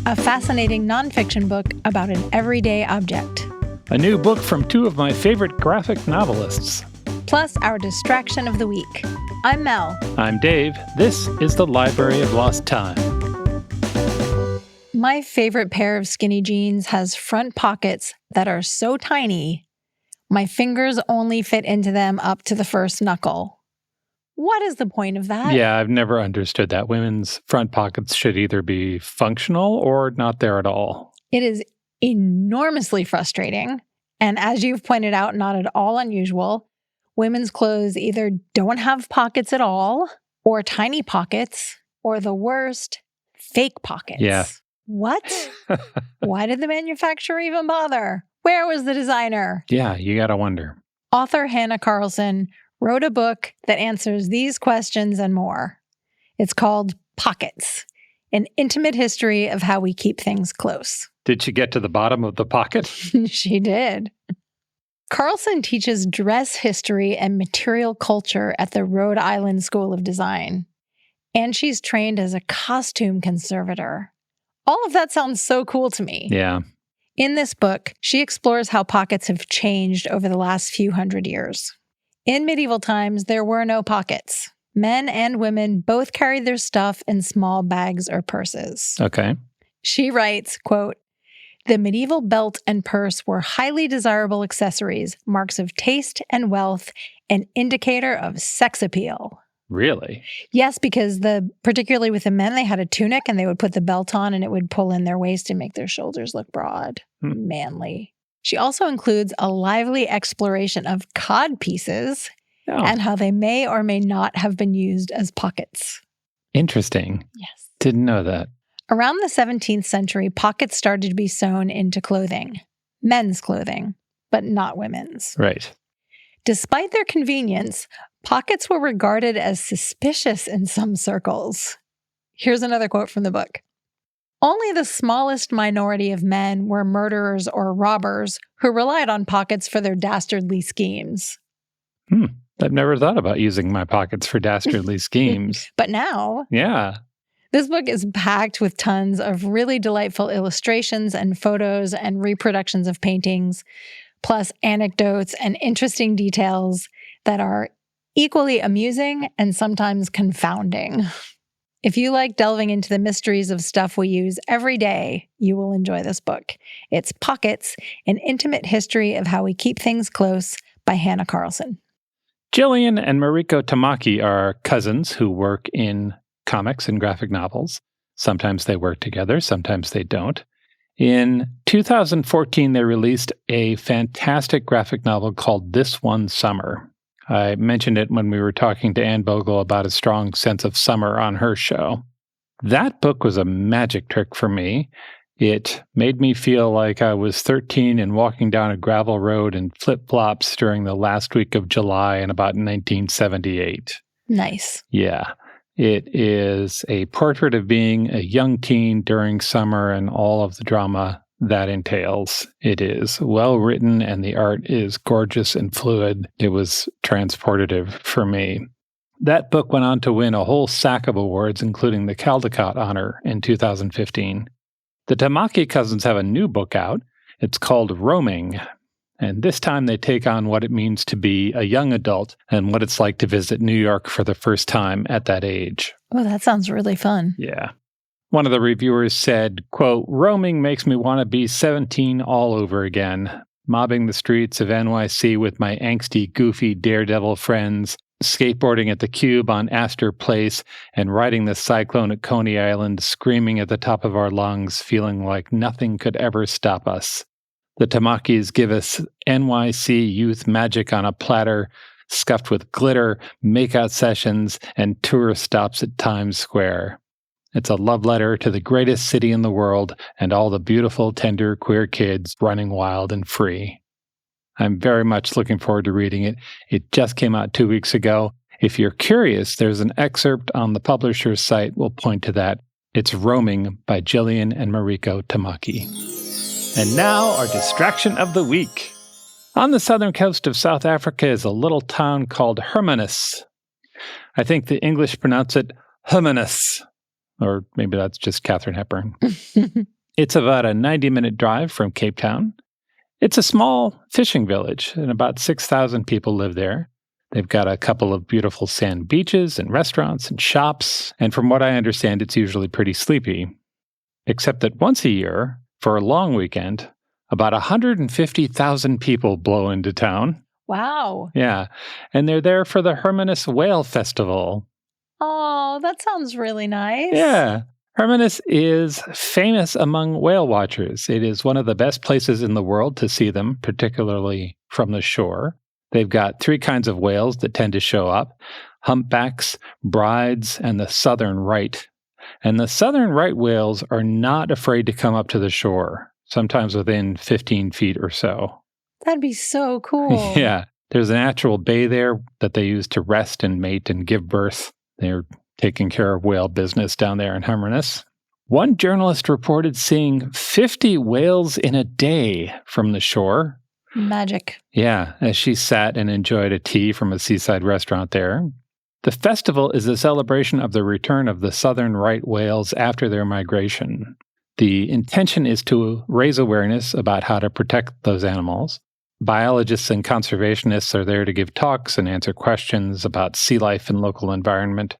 a fascinating nonfiction book about an everyday object. A new book from two of my favorite graphic novelists. Plus, our distraction of the week. I'm Mel. I'm Dave. This is the Library of Lost Time. My favorite pair of skinny jeans has front pockets that are so tiny, my fingers only fit into them up to the first knuckle. What is the point of that? Yeah, I've never understood that. Women's front pockets should either be functional or not there at all. It is enormously frustrating. And as you've pointed out, not at all unusual. Women's clothes either don't have pockets at all, or tiny pockets, or the worst, fake pockets. Yeah. What? Why did the manufacturer even bother? Where was the designer? Yeah, you gotta wonder. Author Hannah Carlson wrote a book that answers these questions and more. It's called Pockets, an intimate history of how we keep things close. Did she get to the bottom of the pocket? She did. Carlson teaches dress history and material culture at the Rhode Island School of Design. And she's trained as a costume conservator. All of that sounds so cool to me. Yeah. In this book, she explores how pockets have changed over the last few hundred years. In medieval times, there were no pockets. Men and women both carried their stuff in small bags or purses. Okay. She writes, quote, "The medieval belt and purse were highly desirable accessories, marks of taste and wealth, an indicator of sex appeal." Really? Yes, because particularly with the men, they had a tunic and they would put the belt on and it would pull in their waist and make their shoulders look broad, manly. She also includes a lively exploration of cod pieces and how they may or may not have been used as pockets. Interesting. Yes. Didn't know that. Around the 17th century, pockets started to be sewn into clothing, men's clothing, but not women's. Right. Despite their convenience, pockets were regarded as suspicious in some circles. Here's another quote from the book. "Only the smallest minority of men were murderers or robbers who relied on pockets for their dastardly schemes." I've never thought about using my pockets for dastardly schemes. But now... Yeah. This book is packed with tons of really delightful illustrations and photos and reproductions of paintings, plus anecdotes and interesting details that are equally amusing and sometimes confounding. If you like delving into the mysteries of stuff we use every day, you will enjoy this book. It's Pockets, an intimate history of how we keep things close by Hannah Carlson. Jillian and Mariko Tamaki are cousins who work in comics and graphic novels. Sometimes they work together, sometimes they don't. In 2014, they released a fantastic graphic novel called This One Summer. I mentioned it when we were talking to Anne Bogle about a strong sense of summer on her show. That book was a magic trick for me. It made me feel like I was 13 and walking down a gravel road in flip-flops during the last week of July in about 1978. Nice. Yeah. It is a portrait of being a young teen during summer and all of the drama that entails. It is well written and the art is gorgeous and fluid. It was transportative for me. That book went on to win a whole sack of awards, including the Caldecott Honor in 2015. The Tamaki cousins have a new book out. It's called Roaming. And this time they take on what it means to be a young adult and what it's like to visit New York for the first time at that age. Oh, that sounds really fun. Yeah. One of the reviewers said, quote, "Roaming makes me want to be 17 all over again, mobbing the streets of NYC with my angsty, goofy, daredevil friends, skateboarding at the Cube on Astor Place, and riding the cyclone at Coney Island, screaming at the top of our lungs, feeling like nothing could ever stop us. The Tamakis give us NYC youth magic on a platter, scuffed with glitter, makeout sessions, and tourist stops at Times Square. It's a love letter to the greatest city in the world and all the beautiful, tender, queer kids running wild and free." I'm very much looking forward to reading it. It just came out 2 weeks ago. If you're curious, there's an excerpt on the publisher's site. We'll point to that. It's Roaming by Jillian and Mariko Tamaki. And now, our distraction of the week. On the southern coast of South Africa is a little town called Hermanus. I think the English pronounce it Hermanus. Or maybe that's just Katharine Hepburn. It's about a 90-minute drive from Cape Town. It's a small fishing village, and about 6,000 people live there. They've got a couple of beautiful sand beaches and restaurants and shops, and from what I understand, it's usually pretty sleepy. Except that once a year, for a long weekend, about 150,000 people blow into town. Wow. Yeah, and they're there for the Hermanus Whale Festival. Oh, that sounds really nice. Yeah. Hermanus is famous among whale watchers. It is one of the best places in the world to see them, particularly from the shore. They've got 3 kinds of whales that tend to show up: humpbacks, brides, and the southern right. And the southern right whales are not afraid to come up to the shore, sometimes within 15 feet or so. That'd be so cool. Yeah. There's an actual bay there that they use to rest and mate and give birth. They're taking care of whale business down there in Hermanus. One journalist reported seeing 50 whales in a day from the shore. Magic. Yeah, as she sat and enjoyed a tea from a seaside restaurant there. The festival is a celebration of the return of the southern right whales after their migration. The intention is to raise awareness about how to protect those animals. Biologists and conservationists are there to give talks and answer questions about sea life and local environment.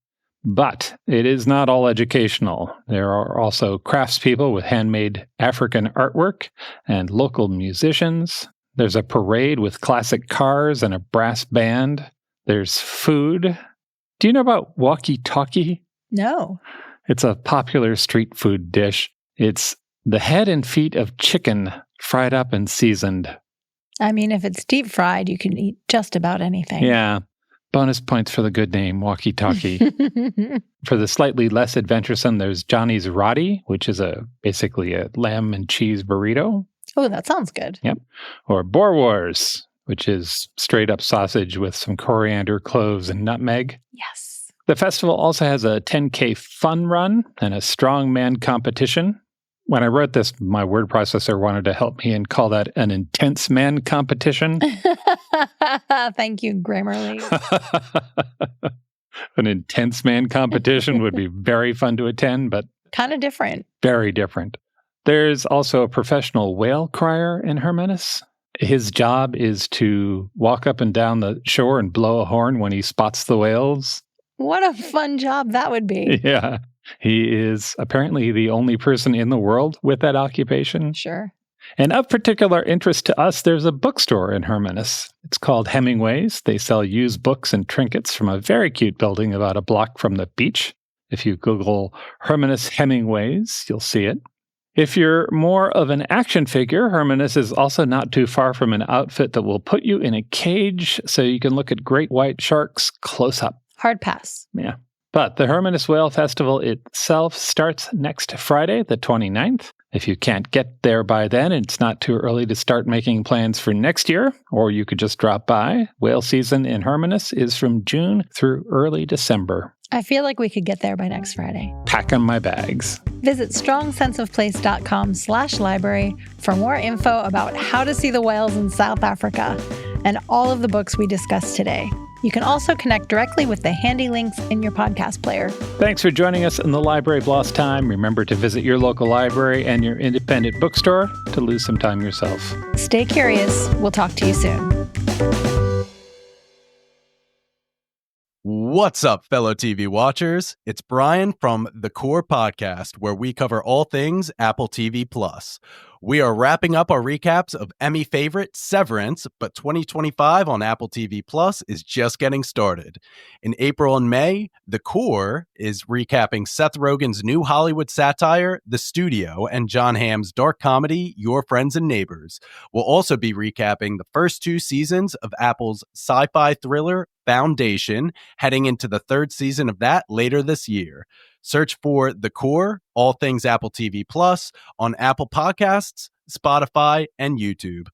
But it is not all educational. There are also craftspeople with handmade African artwork and local musicians. There's a parade with classic cars and a brass band. There's food. Do you know about walkie-talkie? No. It's a popular street food dish. It's the head and feet of chicken fried up and seasoned. I mean, if it's deep fried, you can eat just about anything. Yeah. Bonus points for the good name, walkie-talkie. For the slightly less adventuresome, there's Johnny's Roddy, which is basically a lamb and cheese burrito. Oh, that sounds good. Yep. Or Boer Wars, which is straight up sausage with some coriander, cloves, and nutmeg. Yes. The festival also has a 10K fun run and a strongman competition. When I wrote this, my word processor wanted to help me and call that an intense man competition. Thank you, Grammarly. An intense man competition would be very fun to attend, but kind of different. Very different. There's also a professional whale crier in Hermanus. His job is to walk up and down the shore and blow a horn when he spots the whales. What a fun job that would be. Yeah. He is apparently the only person in the world with that occupation. Sure. And of particular interest to us, there's a bookstore in Hermanus. It's called Hemingway's. They sell used books and trinkets from a very cute building about a block from the beach. If you Google Hermanus Hemingway's, you'll see it. If you're more of an action figure, Hermanus is also not too far from an outfit that will put you in a cage so you can look at great white sharks close up. Hard pass. Yeah. But the Hermanus Whale Festival itself starts next Friday, the 29th. If you can't get there by then, it's not too early to start making plans for next year, or you could just drop by. Whale season in Hermanus is from June through early December. I feel like we could get there by next Friday. Packing my bags. Visit strongsenseofplace.com/library for more info about how to see the whales in South Africa and all of the books we discussed today. You can also connect directly with the handy links in your podcast player. Thanks for joining us in the Library of Lost Time. Remember to visit your local library and your independent bookstore to lose some time yourself. Stay curious. We'll talk to you soon. What's up, fellow TV watchers? It's Brian from The Core Podcast, where we cover all things Apple TV+. We are wrapping up our recaps of Emmy favorite Severance, but 2025 on Apple TV Plus is just getting started. In April and May, The Core is recapping Seth Rogen's new Hollywood satire, The Studio, and Jon Hamm's dark comedy, Your Friends and Neighbors. We'll also be recapping the first 2 seasons of Apple's sci-fi thriller, Foundation, heading into the 3rd season of that later this year. Search for The Core, all things Apple TV Plus, on Apple Podcasts, Spotify, and YouTube.